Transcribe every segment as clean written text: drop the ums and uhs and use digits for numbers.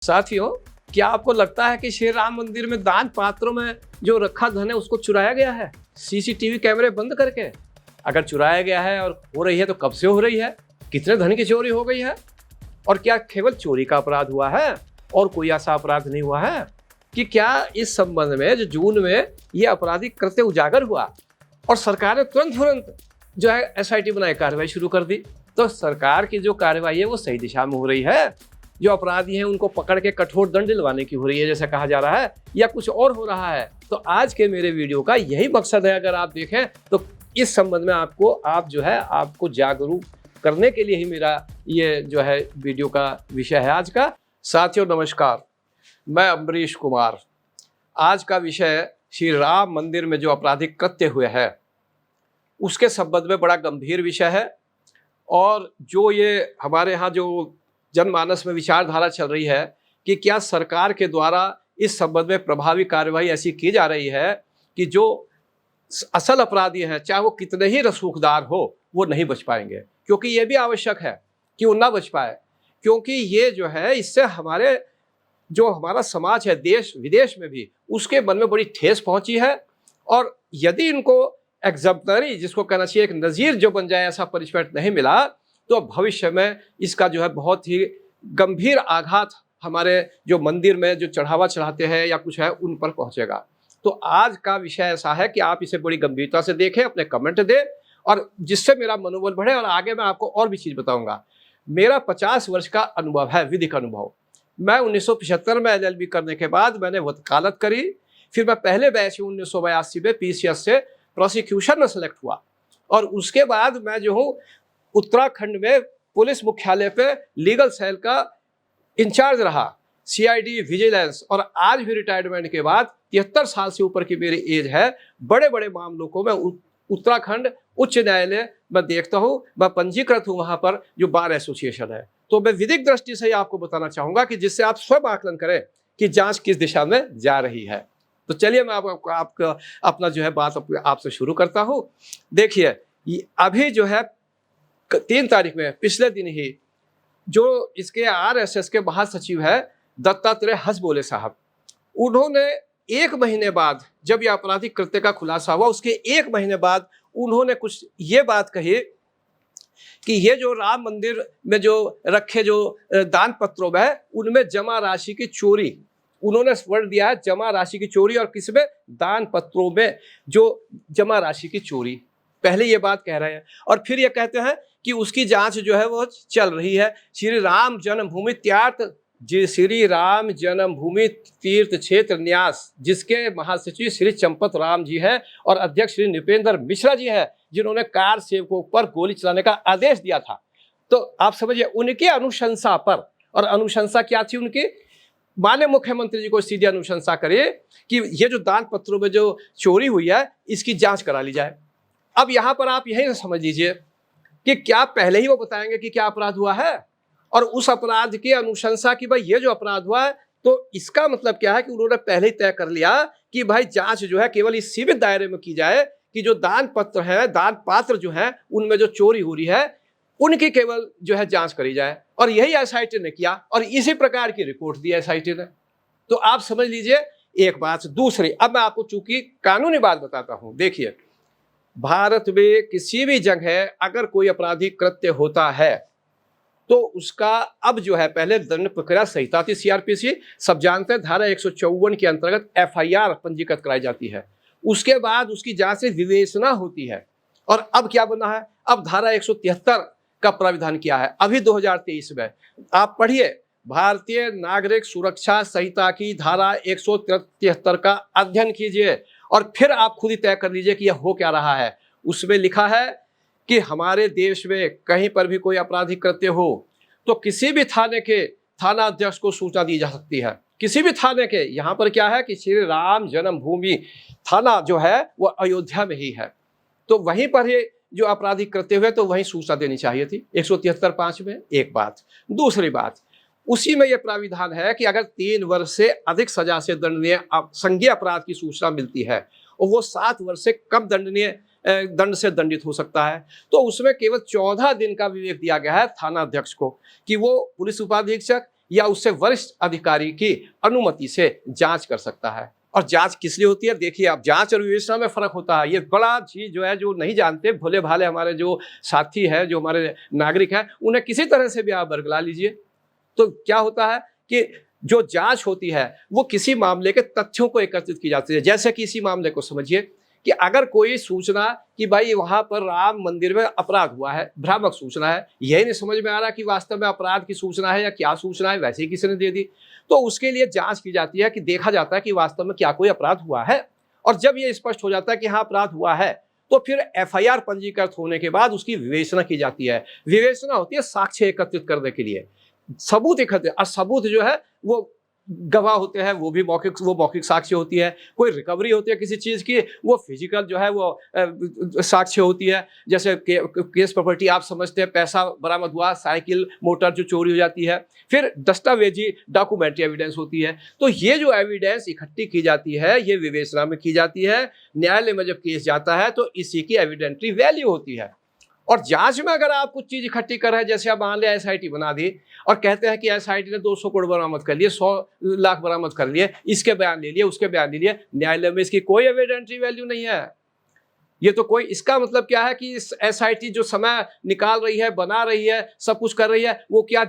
साथियों, क्या आपको लगता है कि श्री राम मंदिर में दान पात्रों में जो रखा धन है उसको चुराया गया है सीसीटीवी कैमरे बंद करके? अगर चुराया गया है और हो रही है तो कब से हो रही है? कितने धन की चोरी हो गई है? और क्या केवल चोरी का अपराध हुआ है और कोई ऐसा अपराध नहीं हुआ है? कि क्या इस संबंध में जो जून में ये आपराधिक कृत्य उजागर हुआ और सरकार ने तुरंत जो है एसआईटी बनाई, कार्रवाई शुरू कर दी, तो सरकार की जो कार्रवाई है वो सही दिशा में हो रही है? जो अपराधी हैं उनको पकड़ के कठोर दंड दिलवाने की हो रही है जैसा कहा जा रहा है, या कुछ और हो रहा है? तो आज के मेरे वीडियो का यही मकसद है। अगर आप देखें तो इस संबंध में आपको जागरूक करने के लिए ही मेरा ये जो है वीडियो का विषय है आज का। साथियों नमस्कार, मैं अम्बरीश कुमार। आज का विषय श्री राम मंदिर में जो आपराधिक कृत्य हुए हैं उसके संबंध में बड़ा गंभीर विषय है। और जो ये हमारे यहाँ जो जनमानस में विचारधारा चल रही है कि क्या सरकार के द्वारा इस संबंध में प्रभावी कार्रवाई ऐसी की जा रही है कि जो असल अपराधी हैं, चाहे वो कितने ही रसूखदार हो, वो नहीं बच पाएंगे। क्योंकि ये भी आवश्यक है कि वो ना बच पाए, क्योंकि ये जो है इससे हमारा समाज है देश विदेश में भी, उसके मन में बड़ी ठेस पहुंची है। और यदि इनको एग्जम्पलरी, जिसको कहना चाहिए एक नज़ीर जो बन जाए, ऐसा पनिशमेंट नहीं मिला तो भविष्य में इसका जो है बहुत ही गंभीर आघात हमारे जो मंदिर में जो चढ़ावा चढ़ाते हैं या कुछ है उन पर पहुंचेगा। तो आज का विषय ऐसा है कि आप इसे बड़ी गंभीरता से देखें, अपने कमेंट दें, और जिससे मेरा मनोबल बढ़े। और आगे मैं आपको और भी चीज़ बताऊंगा। मेरा 50 वर्ष का अनुभव है, विधिक अनुभव। मैं 1975 में LLB करने के बाद मैंने वकालत करी। फिर मैं पहले बैच 1982 में PCS से प्रोसिक्यूशन में सेलेक्ट हुआ, और उसके बाद मैं जो हूँ उत्तराखंड में पुलिस मुख्यालय पे लीगल सेल का इंचार्ज रहा, CID विजिलेंस। और आज भी रिटायरमेंट के बाद 73 साल से ऊपर की मेरी एज है, बड़े बड़े मामलों को मैं उत्तराखंड उच्च न्यायालय में देखता हूँ। मैं पंजीकृत हूँ वहाँ पर जो बार एसोसिएशन है। तो मैं विधिक दृष्टि से आपको बताना चाहूँगा कि जिससे आप स्वयं आकलन करें कि जाँच किस दिशा में जा रही है। तो चलिए मैं आपका अपना जो है बात आपसे शुरू करता हूँ। देखिए, अभी जो है 3 तारीख में, पिछले दिन ही, जो इसके RSS के महासचिव है दत्तात्रेय हसबोले साहब, उन्होंने 1 महीने बाद, जब यह आपराधिक कृत्य का खुलासा हुआ उसके 1 महीने बाद उन्होंने कुछ ये बात कही कि ये जो राम मंदिर में जो रखे जो दान पत्रों में उनमें जमा राशि की चोरी, उन्होंने वर्ड दिया है जमा राशि की चोरी। और किसमें? दान पत्रों में जो जमा राशि की चोरी। पहले ये बात कह रहे हैं और फिर ये कहते हैं कि उसकी जांच जो है वो चल रही है। श्री राम जन्मभूमि तीर्थ क्षेत्र न्यास, जिसके महासचिव श्री चंपत राम जी है और अध्यक्ष श्री नृपेंद्र मिश्रा जी है, जिन्होंने कार सेवकों पर गोली चलाने का आदेश दिया था। तो आप समझिए उनकी अनुशंसा पर, और अनुशंसा क्या थी उनकी? माननीय मुख्यमंत्री जी को सीधी अनुशंसा करिए कि ये जो दान पत्रों में जो चोरी हुई है इसकी जांच करा ली जाए। अब यहाँ पर आप यही समझ लीजिए कि क्या पहले ही वो बताएंगे कि क्या अपराध हुआ है, और उस अपराध की अनुशंसा की भाई ये जो अपराध हुआ है, तो इसका मतलब क्या है कि उन्होंने पहले ही तय कर लिया कि भाई जांच जो है केवल इस सीमित दायरे में की जाए कि जो दान पत्र है, दान पात्र जो है, उनमें जो चोरी हो रही है उनकी केवल जो है जांच करी जाए। और यही SIT ने किया और इसी प्रकार की रिपोर्ट दी SIT ने। तो आप समझ लीजिए एक बात। दूसरी, अब मैं आपको चूंकि कानूनी बात बताता हूं। देखिए, भारत में किसी भी जगह अगर कोई आपराधिक कृत्य होता है तो उसका अब जो है, पहले दंड प्रक्रिया संहिता थी CRPC, सब जानते हैं, धारा 154 के अंतर्गत FIR पंजीकृत कराई जाती है। उसके बाद उसकी जांच से विवेचना होती है। और अब क्या बना है? अब धारा 173 का प्राविधान किया है अभी 2023 में। आप पढ़िए, भारतीय नागरिक सुरक्षा संहिता की धारा 173 का अध्ययन कीजिए और फिर आप खुद ही तय कर लीजिए कि यह हो क्या रहा है। उसमें लिखा है कि हमारे देश में कहीं पर भी कोई आपराधिक कृत्य हो तो किसी भी थाने के थाना अध्यक्ष को सूचना दी जा सकती है। किसी भी थाने के, यहाँ पर क्या है कि श्री राम जन्मभूमि थाना जो है वो अयोध्या में ही है, तो वहीं पर ही जो आपराधिक कृत्य हुए तो वहीं सूचना देनी चाहिए थी 173(5) में। एक बात। दूसरी बात, उसी में यह प्राविधान है कि अगर 3 वर्ष से अधिक सजा से दंडनीय संज्ञेय अपराध की सूचना मिलती है और वो 7 वर्ष से कम दंड से दंडित हो सकता है, तो उसमें केवल 14 दिन का विवेक दिया गया है थाना अध्यक्ष को कि वो पुलिस उपाधीक्षक या उससे वरिष्ठ अधिकारी की अनुमति से जांच कर सकता है। और जांच किस लिए होती है? देखिए, आप जांच और विवेचना में फर्क होता है। ये बड़ा चीज जो है, जो नहीं जानते भोले भाले हमारे जो साथी है, जो हमारे नागरिक हैं, उन्हें किसी तरह से भी आप बरगला लीजिए। तो क्या होता है कि जो जांच होती है वो किसी मामले के तथ्यों को एकत्रित की जाती है। जैसे कि इसी मामले को समझिए कि अगर कोई सूचना कि भाई वहां पर राम मंदिर में अपराध हुआ है, भ्रामक सूचना है, यही नहीं समझ में आ रहा कि वास्तव में अपराध की सूचना है या क्या सूचना है, वैसे ही किसी ने दे दी, तो उसके लिए जांच की जाती है कि देखा जाता है कि वास्तव में क्या कोई अपराध हुआ है। और जब ये स्पष्ट हो जाता है कि हाँ अपराध हुआ है, तो फिर एफआईआर पंजीकृत होने के बाद उसकी विवेचना की जाती है। विवेचना होती है साक्ष्य एकत्रित करने के लिए, सबूत एकत्रित। और सबूत जो है वो गवाह होते हैं, वो मौखिक साक्ष्य होती है। कोई रिकवरी होती है किसी चीज की, वो फिजिकल जो है वो साक्ष्य होती है। जैसे केस प्रॉपर्टी आप समझते हैं, पैसा बरामद हुआ, साइकिल मोटर जो चोरी हो जाती है। फिर दस्तावेजी डॉक्यूमेंट्री एविडेंस होती है। तो ये जो एविडेंस इकट्ठी की जाती है, ये विवेचना में की जाती है। न्यायालय में जब केस जाता है तो इसी की एविडेंट्री वैल्यू होती है। और जांच में अगर आप कुछ चीज इकट्ठी कर रहे हैं, जैसे आप मान लिया एसआईटी बना दी और कहते हैं कि एसआईटी ने 200 करोड़ बरामद कर लिए, 100 लाख बरामद कर लिए, इसके बयान ले लिए, उसके बयान ले लिए, न्यायालय में इसकी कोई एविडेंट्री वैल्यू नहीं है। ये तो कोई, इसका मतलब क्या है कि इस एसआईटी जो समय निकाल रही है, बना रही है, सब कुछ कर रही है, वो क्या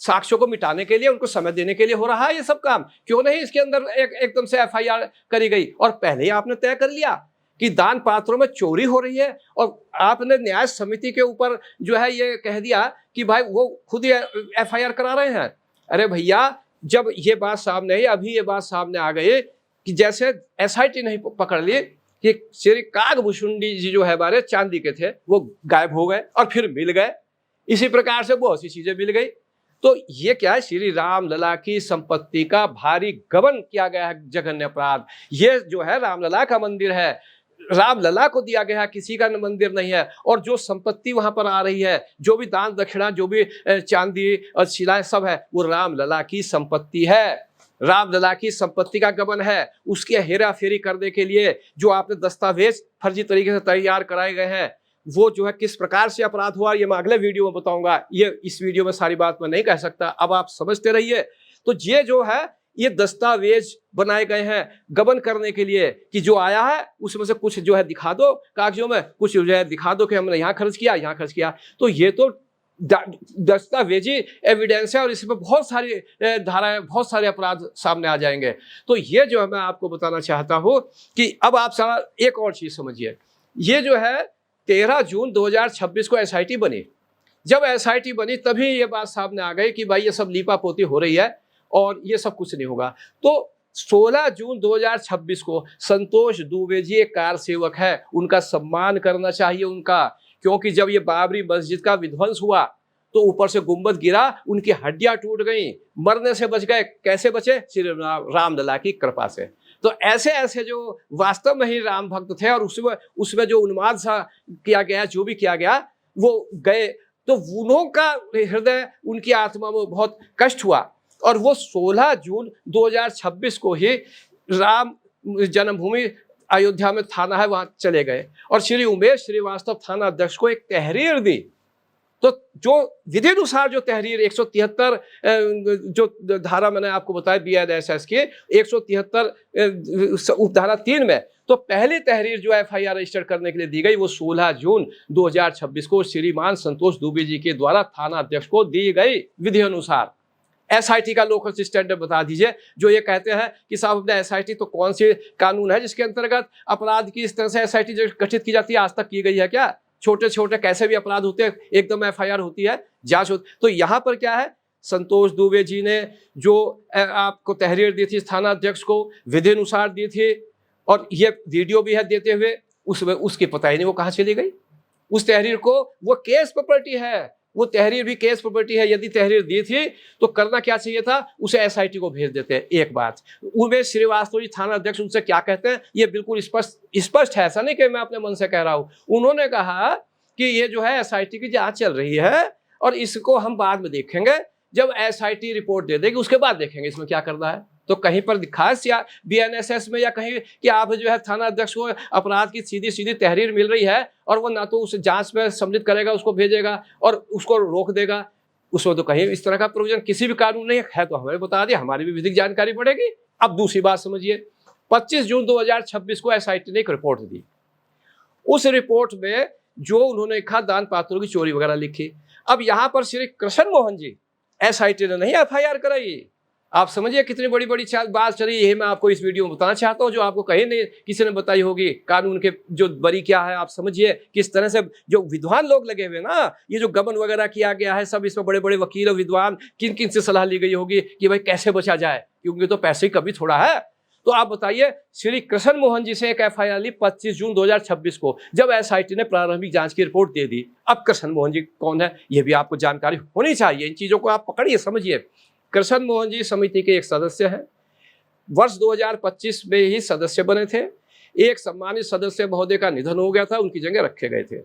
साक्ष्यों को मिटाने के लिए, उनको समय देने के लिए हो रहा है ये सब काम? क्यों नहीं इसके अंदर एकदम से एफआईआर करी गई और पहले ही आपने तय कर लिया कि दान पात्रों में चोरी हो रही है, और आपने न्याय समिति के ऊपर जो है ये कह दिया कि भाई वो खुद ही एफआईआर करा रहे हैं। अरे भैया, जब ये बात सामने आई, अभी ये बात सामने आ गई कि जैसे एसआईटी नहीं पकड़ ली कि श्री कागभूषुंडी जी जो है हमारे चांदी के थे, वो गायब हो गए और फिर मिल गए। इसी प्रकार से बहुत सी चीजें मिल गई। तो ये क्या है? श्री राम लला की संपत्ति का भारी गबन किया गया है, जघन्य अपराध। ये जो है रामलला का मंदिर है, रामलला को दिया गया, किसी का मंदिर नहीं है। और जो संपत्ति वहां पर आ रही है, जो भी दान दक्षिणा, जो भी चांदी और शिलाएं सब है, वो रामलला की संपत्ति है, रामलला की संपत्ति का गबन है। उसकी हेरा फेरी करने के लिए जो आपने दस्तावेज फर्जी तरीके से तैयार कराए गए हैं, वो जो है किस प्रकार से अपराध हुआ, ये मैं अगले वीडियो में बताऊंगा। ये इस वीडियो में सारी बात मैं नहीं कह सकता, अब आप समझते रहिए। तो ये जो है, ये दस्तावेज बनाए गए हैं गबन करने के लिए कि जो आया है उसमें से कुछ जो है दिखा दो कागजों में, कुछ जो है दिखा दो कि हमने यहाँ खर्च किया, यहाँ खर्च किया। तो ये तो दस्तावेजी एविडेंस है और इसमें बहुत सारी धाराएं, बहुत सारे अपराध सामने आ जाएंगे। तो ये जो है मैं आपको बताना चाहता हूँ कि अब आप सारा एक और चीज समझिए। ये जो है 13 जून 2026 को एसआईटी बनी। जब एसआईटी बनी तभी ये बात सामने आ गई कि भाई ये सब लीपापोती हो रही है और ये सब कुछ नहीं होगा। तो 16 जून 2026 को संतोष दुबे जी एक कार सेवक है, उनका सम्मान करना चाहिए उनका, क्योंकि जब ये बाबरी मस्जिद का विध्वंस हुआ तो ऊपर से गुंबद गिरा, उनकी हड्डियां टूट गईं, मरने से बच गए। कैसे बचे? श्री रामलला की कृपा से। तो ऐसे ऐसे जो वास्तव में ही राम भक्त थे और उसमें जो उन्माद सा किया गया, जो भी किया गया, वो गए। तो उन्हों का हृदय, उनकी आत्मा में बहुत कष्ट हुआ और वो 16 जून 2026 को ही राम जन्मभूमि अयोध्या में थाना है, वहां चले गए और श्री उमेश श्रीवास्तव थाना अध्यक्ष को एक तहरीर दी। तो जो विधि अनुसार जो तहरीर 173 जो धारा मैंने आपको बताया BNSS की 173 उपधारा 3 में, तो पहली तहरीर जो एफआईआर रजिस्टर करने के लिए दी गई वो 16 जून 2026 को श्रीमान संतोष दुबे जी के द्वारा थाना अध्यक्ष को दी गई विधि अनुसार। एसआईटी का लोकल स्टैंडर्ड बता दीजिए। जो ये कहते हैं कि साहब अपने एसआईटी तो कौन सी कानून है जिसके अंतर्गत अपराध की इस तरह से एसआईटी गठित की जाती है? आज तक की गई है क्या? छोटे छोटे कैसे भी अपराध होते हैं, एकदम एफआईआर होती है, जांच होती। तो यहाँ पर क्या है, संतोष दुबे जी ने जो आपको तहरीर दी थी थाना अध्यक्ष को, विधि अनुसार दी थी, और ये वीडियो भी है देते हुए, उसमें उसकी पता ही नहीं वो कहाँ चली गई उस तहरीर को। वो केस प्रॉपर्टी है, वो तहरीर भी केस प्रॉपर्टी है। यदि तहरीर दी थी तो करना क्या चाहिए था, उसे एसआईटी को भेज देते। एक बात, उमेश श्रीवास्तव जी थाना अध्यक्ष उनसे क्या कहते हैं, ये बिल्कुल स्पष्ट है, ऐसा नहीं कि मैं अपने मन से कह रहा हूं। उन्होंने कहा कि ये जो है एसआईटी की जांच चल रही है और इसको हम बाद में देखेंगे, जब एसआईटी रिपोर्ट दे देगी उसके बाद देखेंगे इसमें क्या करना है। तो कहीं पर दिखा है BNSS में या कहीं कि आप जो है थाना अध्यक्ष को अपराध की सीधी सीधी तहरीर मिल रही है और वो ना तो उस जांच में सम्मिलित करेगा, उसको भेजेगा और उसको रोक देगा। उसमें तो कहीं इस तरह का प्रोविजन किसी भी कानून नहीं है, तो हमें बता दिया, हमारी भी विधिक जानकारी पड़ेगी। अब दूसरी बात समझिए, 25 जून 2026 को एसआईटी ने एक रिपोर्ट दी। उस रिपोर्ट में जो उन्होंने लिखा दान पात्रों की चोरी वगैरह लिखी। अब यहां पर श्री कृष्ण मोहन जी, एसआईटी ने नहीं एफआईआर कराई। आप समझिए कितनी बड़ी बड़ी बात चली, यही मैं आपको इस वीडियो में बताना चाहता हूं, जो आपको कहीं नहीं किसी ने बताई होगी। कानून के जो बरी क्या है, आप समझिए किस तरह से जो विद्वान लोग लगे हुए ना, ये जो गबन वगैरह किया गया है, सब इसमें बड़े बड़े वकील और विद्वान किन किन से सलाह ली गई होगी कि भाई कैसे बचा जाए, क्योंकि तो पैसे कभी थोड़ा है। तो आप बताइए, श्री कृष्ण मोहन जी से एक एफआईआर ली 25 जून 2026 को, जब एसआईटी ने प्रारंभिक जांच की रिपोर्ट दे दी। अब कृष्ण मोहन जी कौन है, यह भी आपको जानकारी होनी चाहिए। इन चीजों को आप पकड़िए, समझिए। कृष्ण मोहन जी समिति के एक सदस्य हैं, वर्ष 2025 में ही सदस्य बने थे। एक सम्मानित सदस्य महोदय का निधन हो गया था, उनकी जगह रखे गए थे।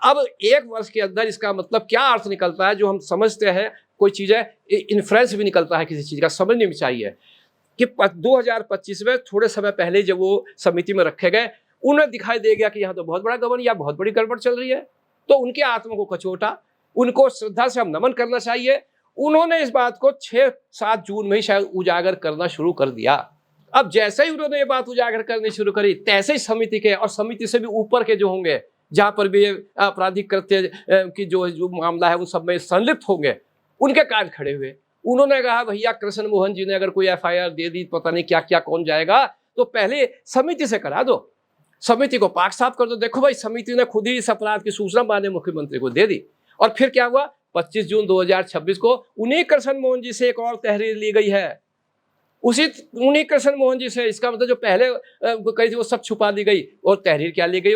अब एक वर्ष के अंदर इसका मतलब क्या अर्थ निकलता है, जो हम समझते हैं, कोई चीज है इन्फ्लुएंस भी निकलता है किसी चीज का, समझनी भी चाहिए कि 2025 में थोड़े समय पहले जब वो समिति में रखे गए, उन्हें दिखाई दे गया कि यहाँ तो बहुत बड़ा गबन या बहुत बड़ी गड़बड़ चल रही है, तो उनके आत्मा को कचोटा, उनको श्रद्धा से हम नमन करना चाहिए। उन्होंने इस बात को 6-7 जून में ही शायद उजागर करना शुरू कर दिया। अब जैसे ही उन्होंने ये बात उजागर करनी शुरू करी, तैसे ही समिति के और समिति से भी ऊपर के जो होंगे, जहां पर भी आपराधिक कृत्य की जो मामला है, उन सब में संलिप्त होंगे, उनके कान खड़े हुए। उन्होंने कहा भैया कृष्ण मोहन जी ने अगर कोई एफआईआर दे दी, पता नहीं क्या क्या कौन जाएगा, तो पहले समिति से करा दो, समिति को पाक साफ कर दो। देखो भाई, समिति ने खुद ही इस अपराध की सूचना माननीय मुख्यमंत्री को दे दी। और फिर क्या हुआ, 25 जून 2026 को उन्हीं कृष्ण मोहन जी से एक और तहरीर ली गई है, उन्हीं कृष्ण मोहन जी से। इसका मतलब जो पहले कही थी वो सब छुपा दी गई, और तहरीर क्या ली गई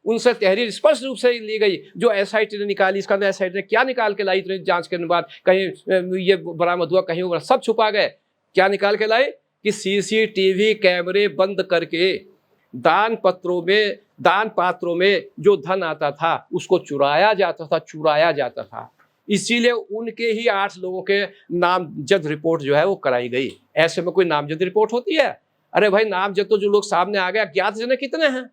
उनसे तहरीर स्पष्ट रूप से ली गई जो एसआईटी ने निकाली। इसका अंदर एसआईटी ने क्या निकाल के लाई इतनी जांच करने के बाद, कहीं ये बरामद हुआ, कहीं वो सब छुपा गए। क्या निकाल के लाई कि सीसीटीवी कैमरे बंद करके दान पात्रों में जो धन आता था उसको चुराया जाता था। इसीलिए उनके ही 8 लोगों के नामजद रिपोर्ट जो है वो कराई गई। ऐसे में कोई नामजद रिपोर्ट होती है? अरे भाई, नामजद तो जो लोग सामने आ गए, ज्ञात जने कितने हैं।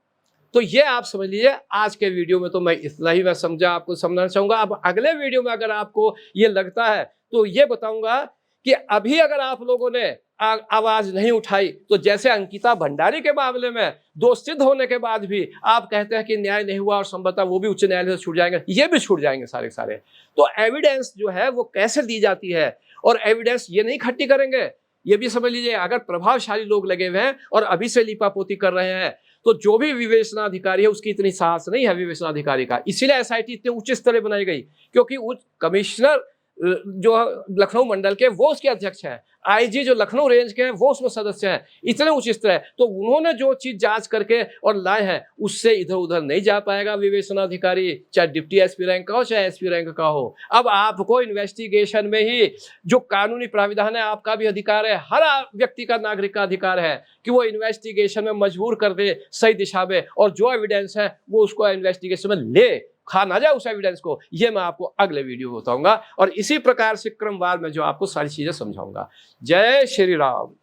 तो ये आप समझ लीजिए। आज के वीडियो में तो मैं इतना ही आपको समझाना चाहूंगा। अब अगले वीडियो में अगर आपको ये लगता है तो ये बताऊंगा कि अभी अगर आप लोगों ने आवाज नहीं उठाई, तो जैसे अंकिता भंडारी के मामले में दोष सिद्ध होने के बाद भी आप कहते हैं कि न्याय नहीं हुआ और संभवतः वो भी उच्च न्यायालय से छूट जाएंगे, ये भी छूट जाएंगे सारे। तो एविडेंस जो है वो कैसे दी जाती है, और एविडेंस ये नहीं इकट्ठी करेंगे, ये भी समझ लीजिए। अगर प्रभावशाली लोग लगे हुए हैं और अभी से लीपापोती कर रहे हैं, तो जो भी विवेचनाधिकारी है उसकी इतनी साहस नहीं है विवेचनाधिकारी का। इसीलिए एसआईटी इतने उच्च स्तर बनाई गई, क्योंकि उच्च कमिश्नर जो लखनऊ मंडल के वो उसके अध्यक्ष हैं, आईजी जो लखनऊ रेंज के हैं वो उसमें सदस्य हैं। इतने उच्च स्तर है, तो उन्होंने जो चीज जांच करके और लाए हैं उससे इधर उधर नहीं जा पाएगा विवेचनाधिकारी, चाहे डिप्टी एसपी रैंक का हो चाहे एसपी रैंक का हो। अब आपको इन्वेस्टिगेशन में ही जो कानूनी प्राविधान है, आपका भी अधिकार है, हर व्यक्ति का नागरिक का अधिकार है कि वो इन्वेस्टिगेशन में मजबूर कर दे सही दिशा में, और जो एविडेंस है वो उसको इन्वेस्टिगेशन में ले, खा ना जाए उस एविडेंस को। ये मैं आपको अगले वीडियो में बताऊंगा, और इसी प्रकार से क्रमवार में जो आपको सारी चीजें समझाऊंगा। जय श्री राम।